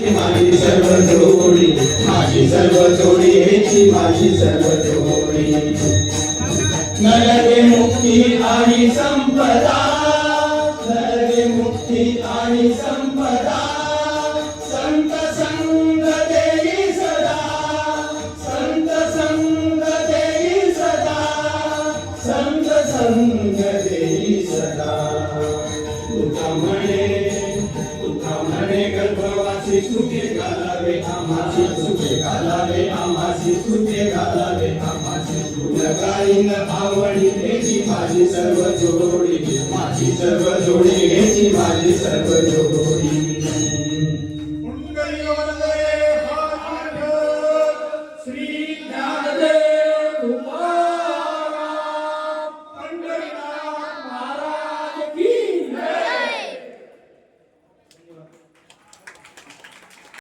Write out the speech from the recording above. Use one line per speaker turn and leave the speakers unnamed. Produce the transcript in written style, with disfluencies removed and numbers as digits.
माझी सर्व जोडी, माझी सर्व जोडी हेची माझी सर्व जोडी. नरके मुक्ती आणि संपदा, नरके मुक्ती आणि संपदा, संत संग देई सदा, संत संग देई सदा, संत संग देई सदा. तुका म्हणे गर्भवासी सुखे घालावे आम्हासी, सुखे घालावे आम्हासी, सुखे घालावे आम्हासी. गाईन आवडी हेची माझी सर्व जोडी, माझी सर्व जोडी हेची माझी सर्व जोडी.